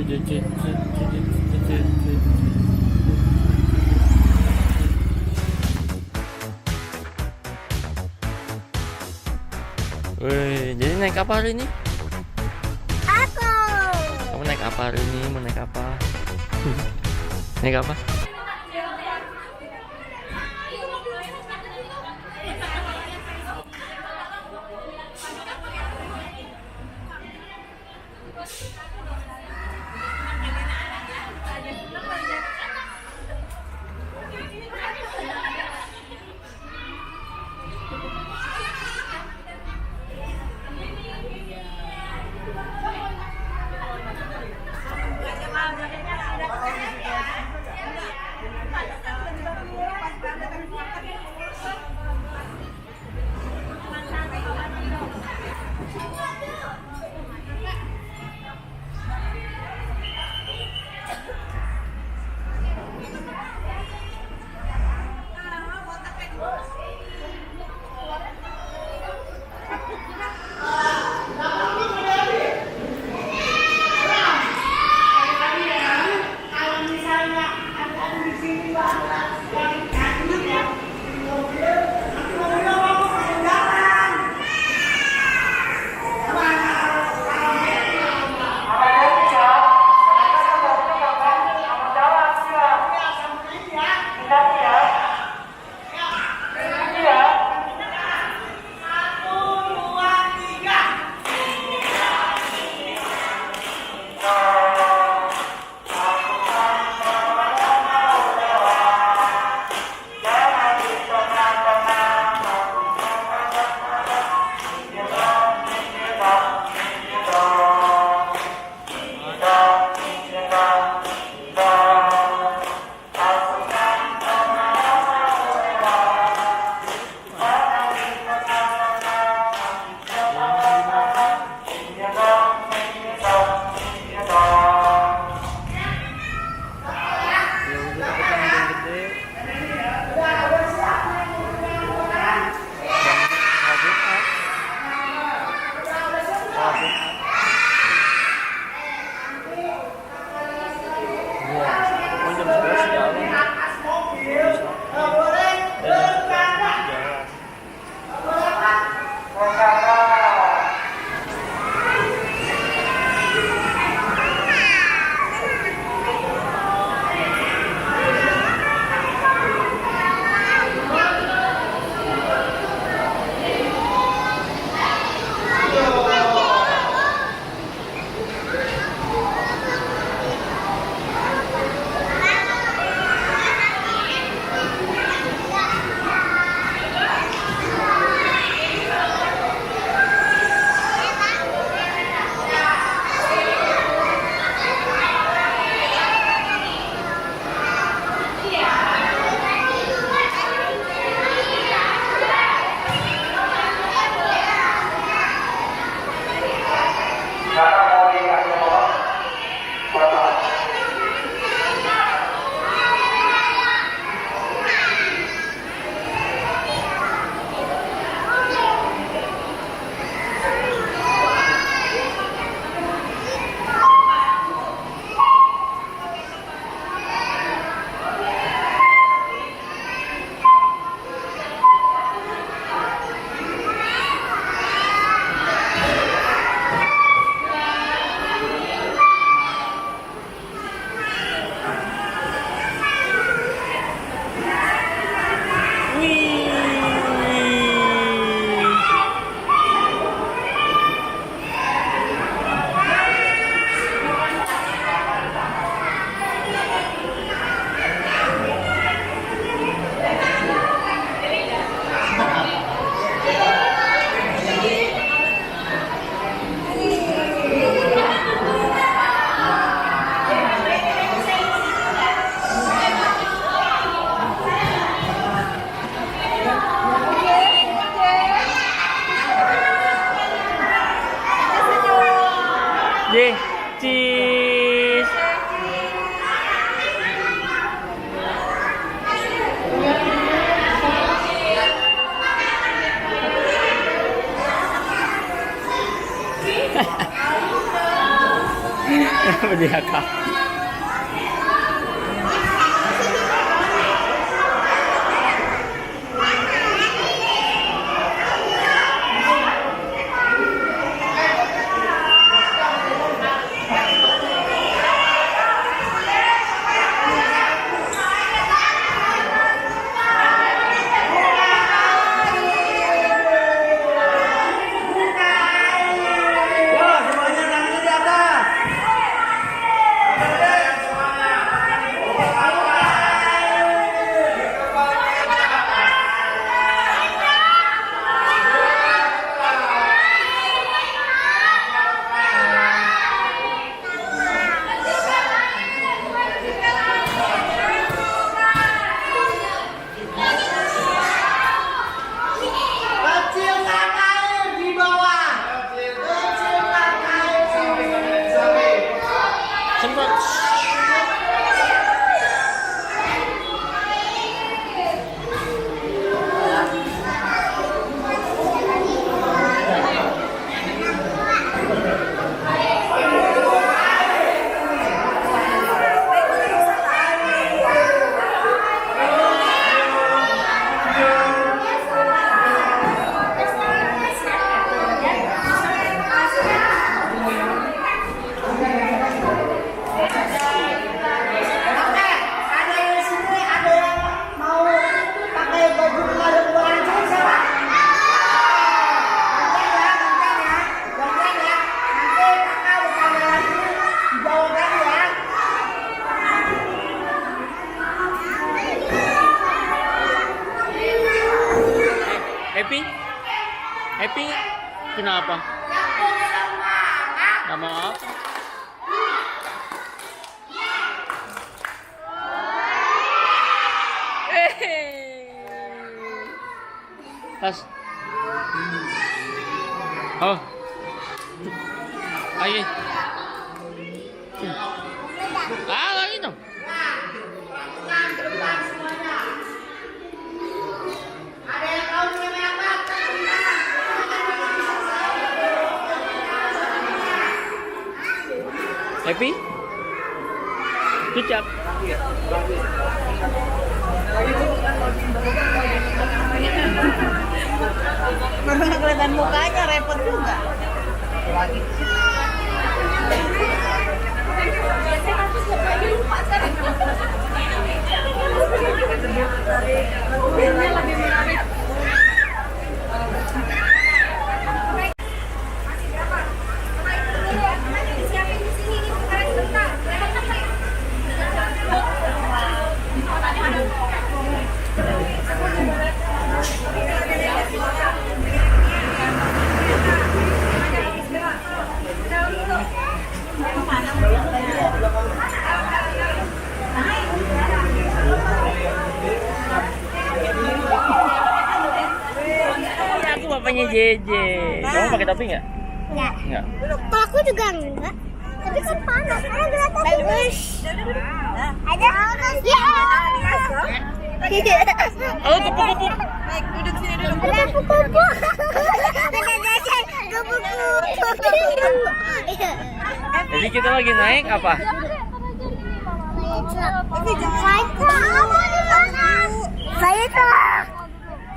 Wih, jadi naik apa hari ini? Aku. Kamu naik apa hari ini? Mau naik apa? Naik apa? Diakak. Semprot. Happy? Happy nggak? Kenapa? Nggak mau apa? Pas. Oh. Ayo. Lagi dong. Happy? Good job. Baru kelihatan mukanya repot juga. Aku bapaknya Jeje. Kamu pakai topi nggak? Enggak. Nggak. Kalau aku juga enggak. Tapi kan panas. Bagus. Ada. Ya. Oh, kupu-kupu. Baik, duduk sini duduk. Ada kupu-kupu. Ada jajan kupu-kupu. Jadi kita lagi naik apa? Tapi jangan. Saya tuh.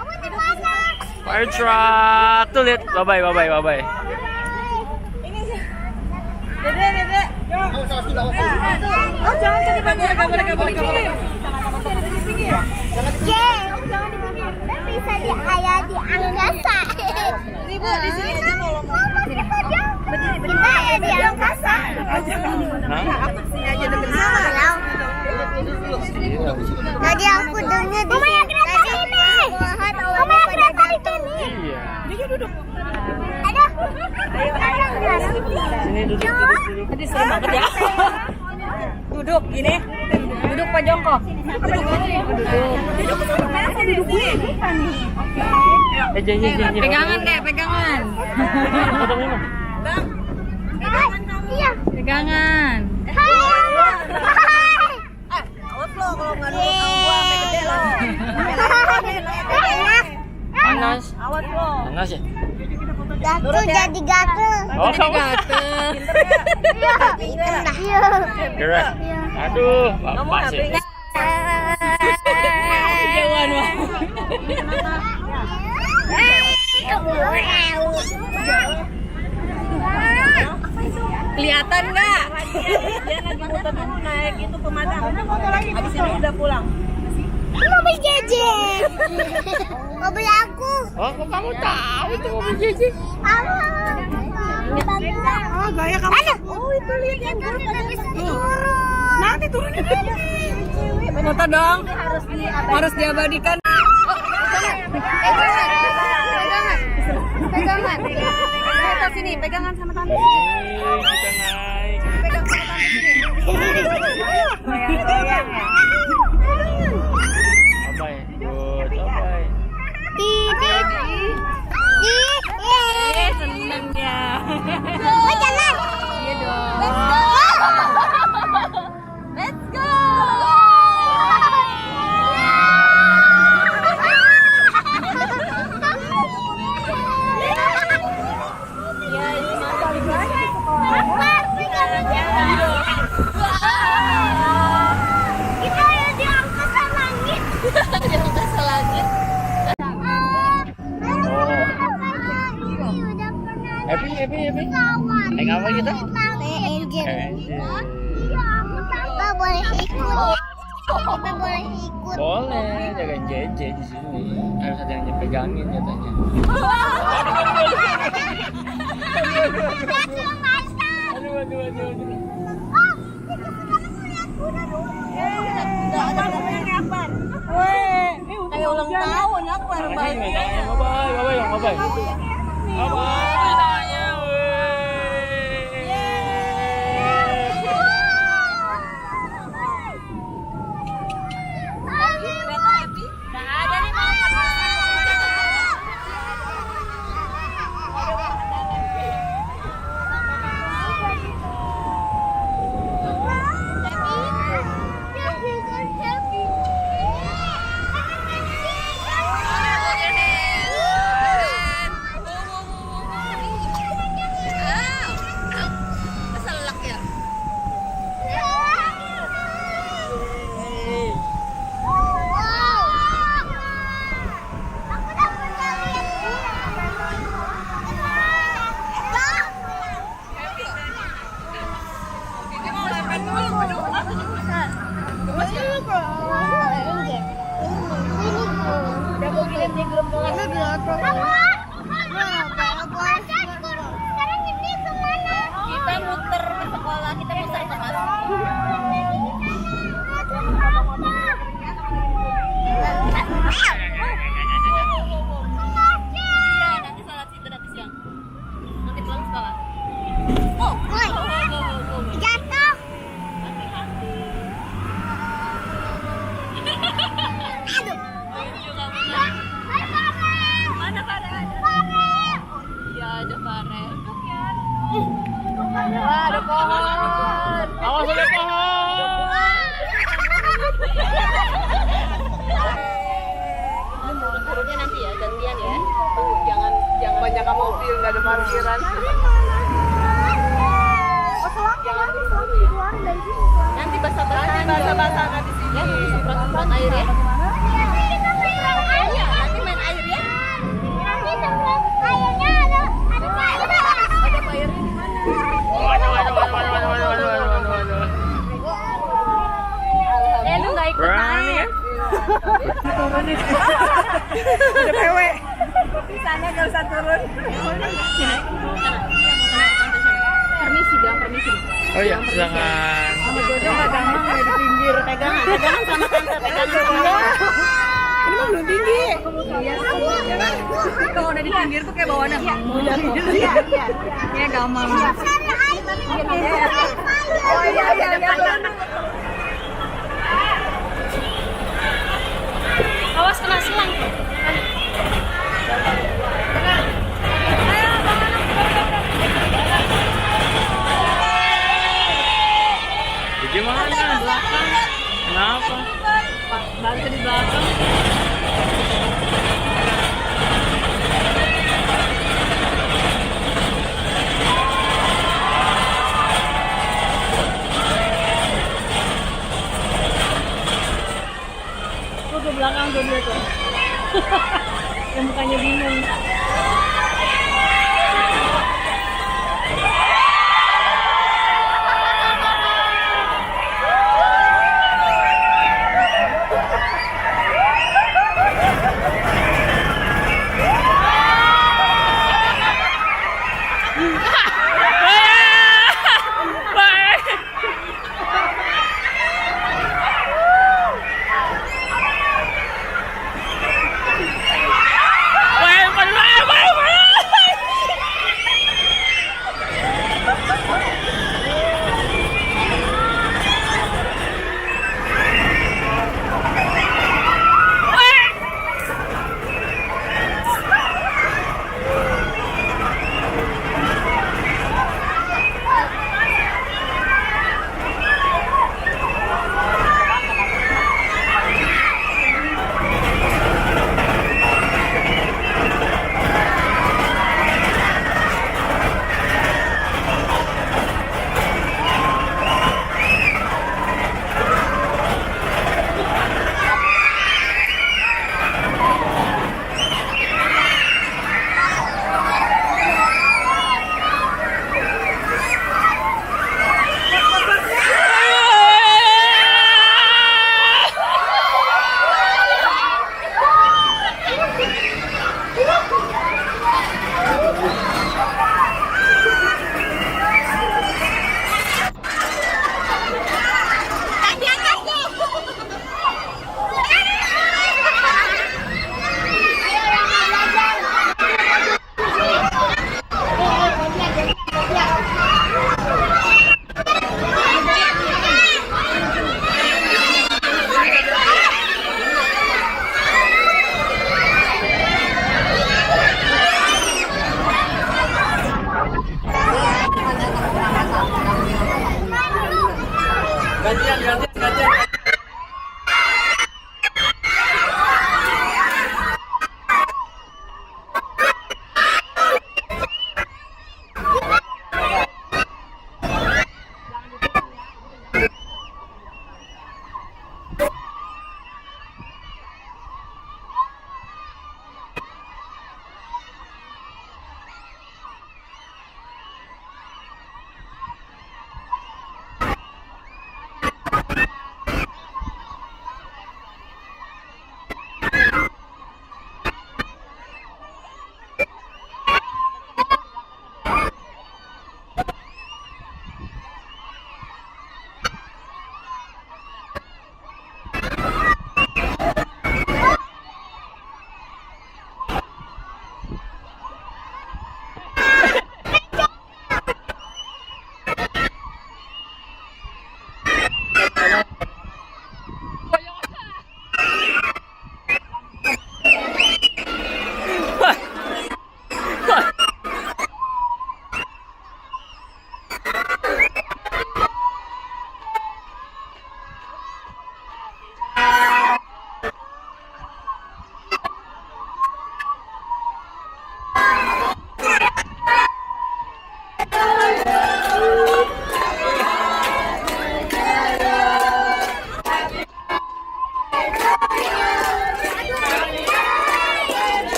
Aku di mana? Fire truck. Tuh lihat. Bye bye. Ini sih. Dede. Oh, jangan boleh. Bisa di ayah di angkasa. Ibu di sini aja kalau mau. Kita ayah di angkasa. Hah? Sini aja deket sana. Tadi aku dengar di sini. Mama yang kereta ini. Iya. Dia duduk. Ada. Sini duduk. Tadi seru banget ya. Duduk gini. Duduk Pak Jongkok. Duduk sana duduk sini. Jangan. Pegangan deh, pegangan. Bang. Iya. Pegangan. Hai. Awas lo kalau nggak duduk sama gua sampai gede lo. Panas. Awas lo. Panas ya? Gatel jadi gatel. Oh, kamu. Iya. Kira. Aduh, bapak sih. Jawan mah. Kelihatan nggak? Dia lagi muter dulu naik itu pemadam. Habis ini udah pulang. Mobil Jeje. Mobil aku. Oh, kok kamu tahu itu mobil Jeje? Oh, gaya kamu. Oh, itu lihat yang nanti turunin. Foto dong. Harus diabadikan. Pegangan. Foto sini, pegangan sama tante. Kita naik. Pegang sama tante sini. Goyang-goyang ya. Abai, good, abai. Seneng ya. Oh, jalan. Iya dong. Let's go. Kita diangkat ke langit. Diangkat ke langit. Happy. Naik apa kita? Papa boleh ikut. Papa boleh ikut. Boleh, jagain Jeje di sini. Harus ada yang dipegangin katanya. Aduh. Kayak ulang tahun Akbar. Bye. Kita muter ke sekolah, kita muter ke kelas. Iya, nanti sholat situ nanti siang. Nanti pulang sekolah. Jatuh. Mana Farel? Iya, ada Farel. Ada pohon. Awas ada pohon. Turunnya nanti ya, gantian ya. Jangan banyak mobil, nggak ada parkiran. Nanti basah-basahan. Basah-basahan di sini. Ya, semprot-semprot air ya. Iya, nanti main air ya. Nanti semprot airnya ada air. Ada airnya di mana? Waduh. Lu nggak ikut Berani ya? Udah PW. Bisanya nggak usah turun. Permisi, bilang permisi. Oh iya, jangan. Sama Jojo nggak gampang ya di pinggir. Pegangan sama tante, pegangan sama tante. Ini mah belum tinggi. Iya, kalau udah di pinggir tuh kayak bawaannya. Iya. Ya gampang. Oh iya. Awas kena selang. Gimana? Belakang. Kenapa? Balik di belakang. belakang tuh dia tuh. Yang mukanya bingung.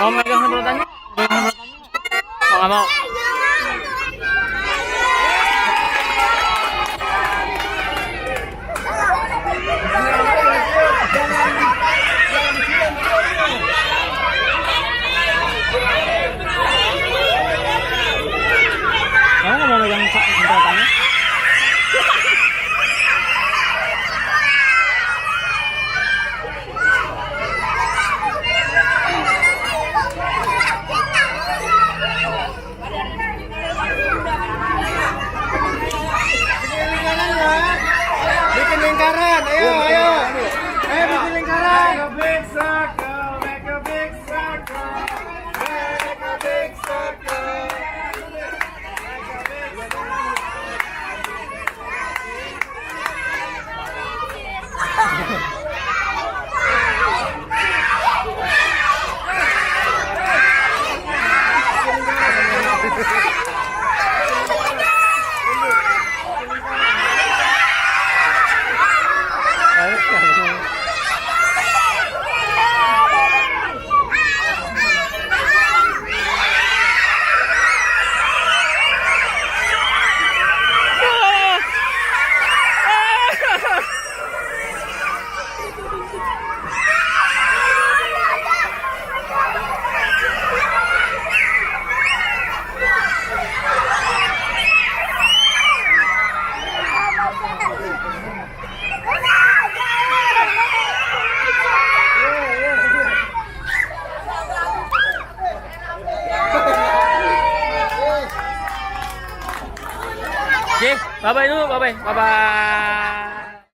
Mau megang sedotannya? Oh, nggak mau. Kamu nggak mau megang sedotannya? Bikin lingkaran, ayo, ayo. Ayo bikin lingkaran. Make a big circle, make a big circle. Make a big circle. Oke, bye-bye dulu, bye-bye. Bye-bye.